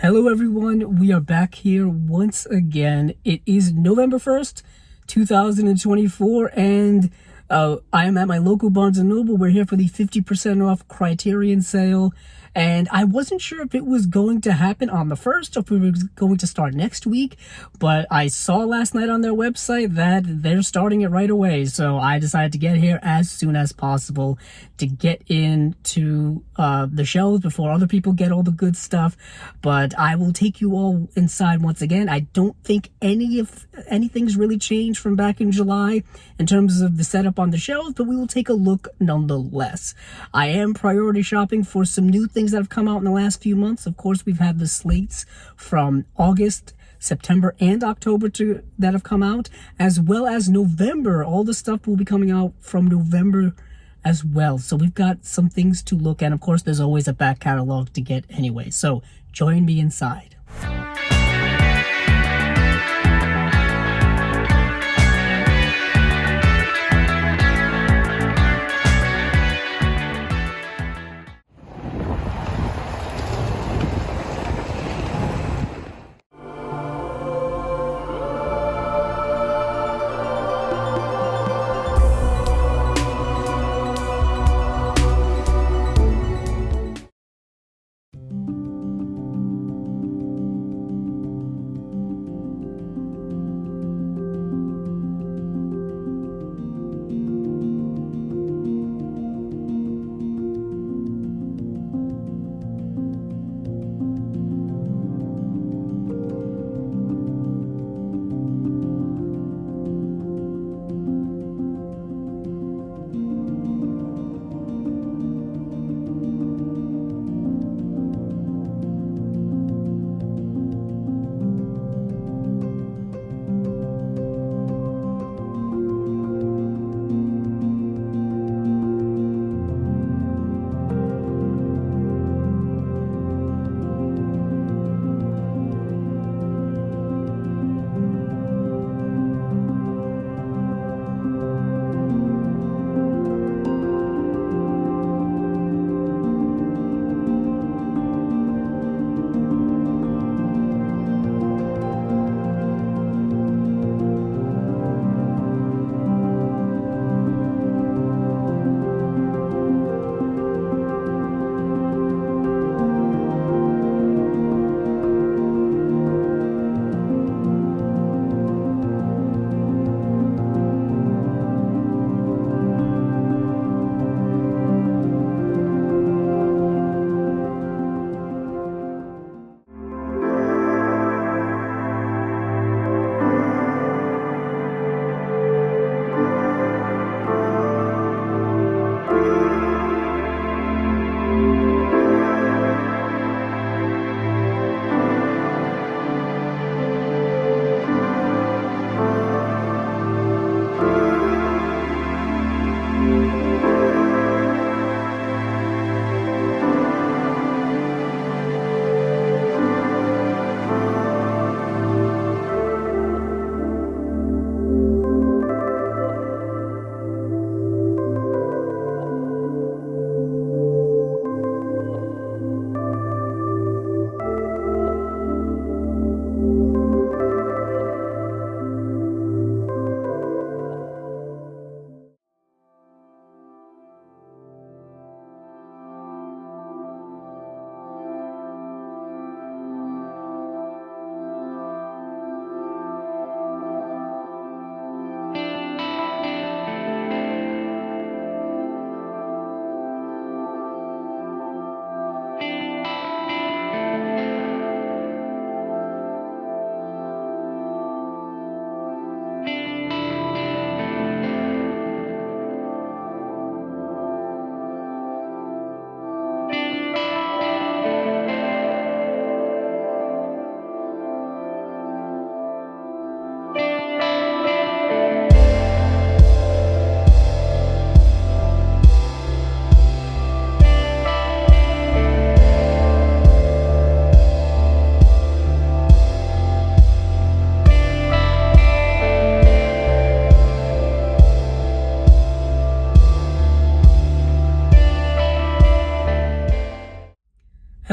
Hello everyone, we are back here once again. It is November 1st, 2024, and I am at my local Barnes & Noble. We're here for the 50% off Criterion sale, and I wasn't sure if it was going to happen on the 1st or if it was going to start next week, but I saw last night on their website that they're starting it right away, so I decided to get here as soon as possible to get into the shelves before other people get all the good stuff. But I will take you all inside once again. I don't think anything's really changed from back in July in terms of the setup on the shelves, but we will take a look nonetheless. I am priority shopping for some new things that have come out in the last few months. Of course, we've had the slates from August, September, and October that have come out, as well as November. All the stuff will be coming out from November as well. So we've got some things to look at. Of course, there's always a back catalog to get anyway. So join me inside.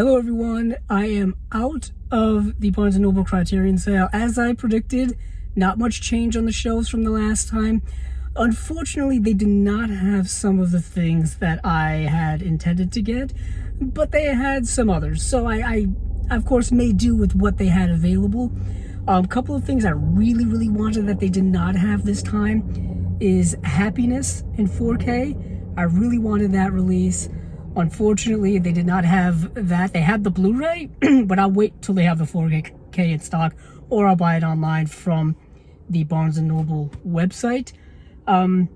Hello everyone, I am out of the Barnes & Noble Criterion sale. As I predicted, not much change on the shelves from the last time. Unfortunately, they did not have some of the things that I had intended to get, but they had some others. So I of course, made do with what they had available. A couple of things I really wanted that they did not have this time is Happiness in 4K. I really wanted that release. Unfortunately, they did not have that. They had the Blu-ray, but I'll wait till they have the 4K in stock, or I'll buy it online from the Barnes & Noble website. A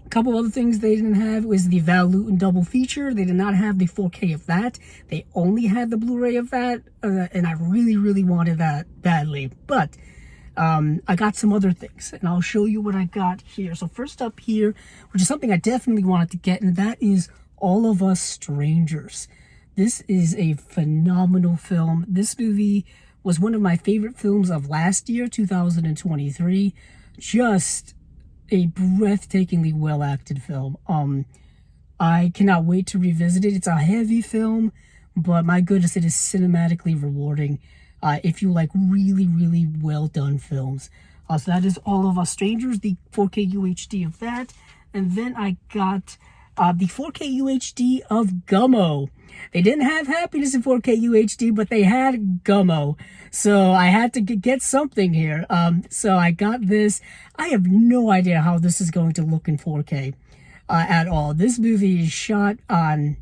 couple other things they didn't have was the Val Lewton double feature. They did not have the 4K of that. They only had the Blu-ray of that, and I really wanted that badly. But I got some other things, and I'll show you what I got here. So first up here, which is something I definitely wanted to get, and that is All of Us Strangers. This is a phenomenal film. This movie was one of my favorite films of last year, 2023. Just a breathtakingly well-acted film. I cannot wait to revisit it. It's a heavy film, but my goodness, it is cinematically rewarding if you like really well-done films. So that is All of Us Strangers, the 4K UHD of that. And then I got the 4K UHD of Gummo. They didn't have Happiness in 4K UHD, but they had Gummo. So I had to get something here. So I got this. I have no idea how this is going to look in 4K at all. This movie is shot on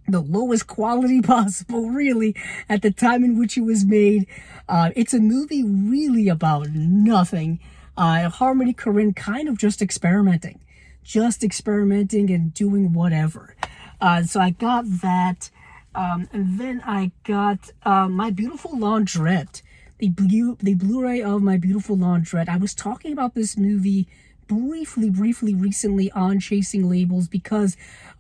the lowest quality possible, really, at the time in which it was made. It's a movie really about nothing. Harmony Korine kind of just experimenting and doing whatever. So I got that, and then I got My Beautiful Laundrette, the Blu-ray of My Beautiful Laundrette. I was talking about this movie briefly recently on Chasing Labels because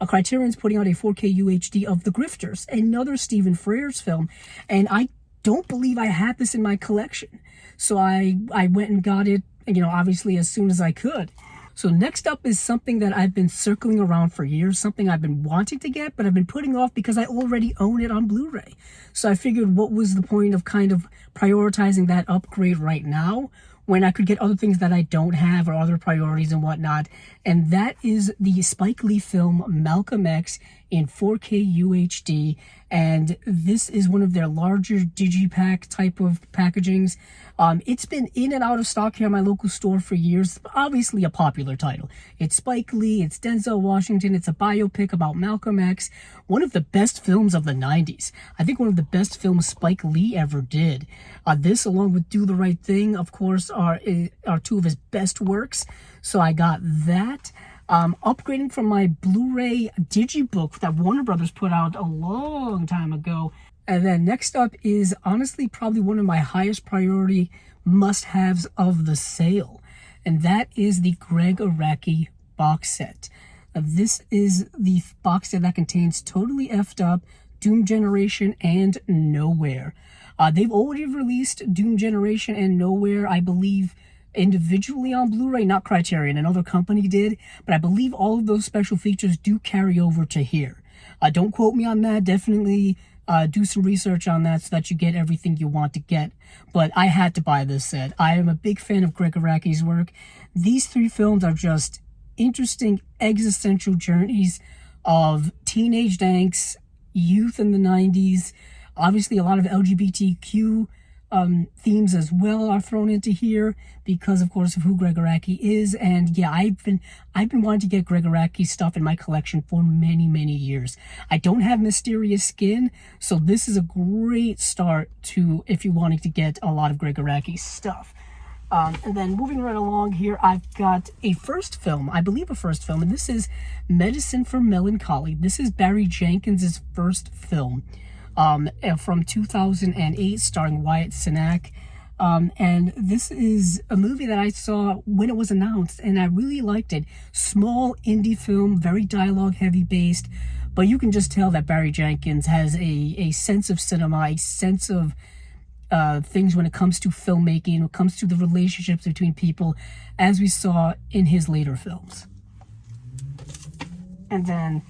Criterion's putting out a 4K UHD of The Grifters, another Stephen Frears film, and I don't believe I had this in my collection. So I went and got it, obviously as soon as I could. So next up is something that I've been circling around for years, something I've been wanting to get, but I've been putting off because I already own it on Blu-ray. So I figured, what was the point of kind of prioritizing that upgrade right now when I could get other things that I don't have or other priorities and whatnot? And that is the Spike Lee film Malcolm X in 4K UHD. And this is one of their larger digipack type of packagings. It's been in and out of stock here at my local store for years. Obviously a popular title. It's Spike Lee, it's Denzel Washington, it's a biopic about Malcolm X. One of the best films of the 90s. I think one of the best films Spike Lee ever did. This, along with Do the Right Thing, of course, are two of his best works. So I got that. Upgrading from my Blu-ray digibook that Warner Brothers put out a long time ago. And then next up is honestly probably one of my highest priority must-haves of the sale. And that is the Greg Araki box set. This is the box set that contains Totally Effed Up, Doom Generation, and Nowhere. They've already released Doom Generation and Nowhere, I believe, individually on Blu-ray, not Criterion, another company did, but I believe all of those special features do carry over to here. Don't quote me on that. Definitely do some research on that so that you get everything you want to get. But I had to buy this set. I am a big fan of Greg Araki's work. These three films are just interesting existential journeys of teenage angst, youth in the 90s. Obviously, a lot of LGBTQ themes as well are thrown into here because, of course, of who Greg Araki is. And yeah, I've been wanting to get Greg Araki stuff in my collection for many years. I don't have Mysterious Skin, so this is a great start to if you're wanting to get a lot of Greg Araki stuff. And then moving right along here, I've got a first film, I believe a first film, and this is Medicine for Melancholy. This is Barry Jenkins' first film. From 2008, starring Wyatt Cenac. And this is a movie that I saw when it was announced, and I really liked it. Small indie film, very dialogue heavy based, but you can just tell that Barry Jenkins has a sense of cinema, a sense of things when it comes to filmmaking, when it comes to the relationships between people, as we saw in his later films. And then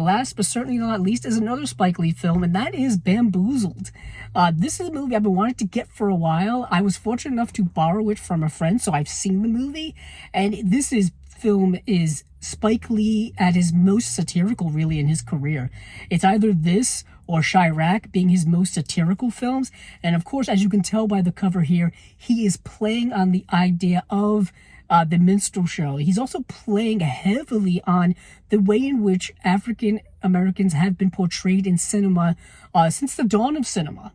last but certainly not least is another Spike Lee film, and that is Bamboozled. This is a movie I've been wanting to get for a while. I was fortunate enough to borrow it from a friend, so I've seen the movie, and film is Spike Lee at his most satirical, really, in his career. It's either this or Chirac being his most satirical films, and of course, as you can tell by the cover here, he is playing on the idea of the minstrel show. He's also playing heavily on the way in which African Americans have been portrayed in cinema since the dawn of cinema.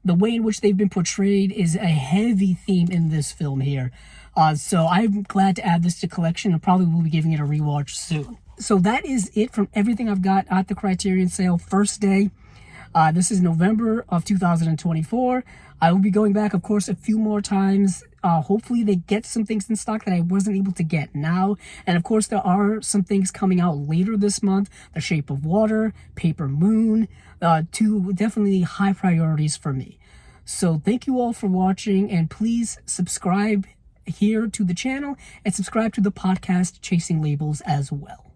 The way in which they've been portrayed is a heavy theme in this film here. So I'm glad to add this to collection and probably will be giving it a rewatch soon. So that is it from everything I've got at the Criterion sale first day. This is November of 2024. I will be going back, of course, a few more times. Hopefully they get some things in stock that I wasn't able to get now. And of course, there are some things coming out later this month. The Shape of Water, Paper Moon, two definitely high priorities for me. So thank you all for watching, and please subscribe here to the channel and subscribe to the podcast Chasing Labels as well.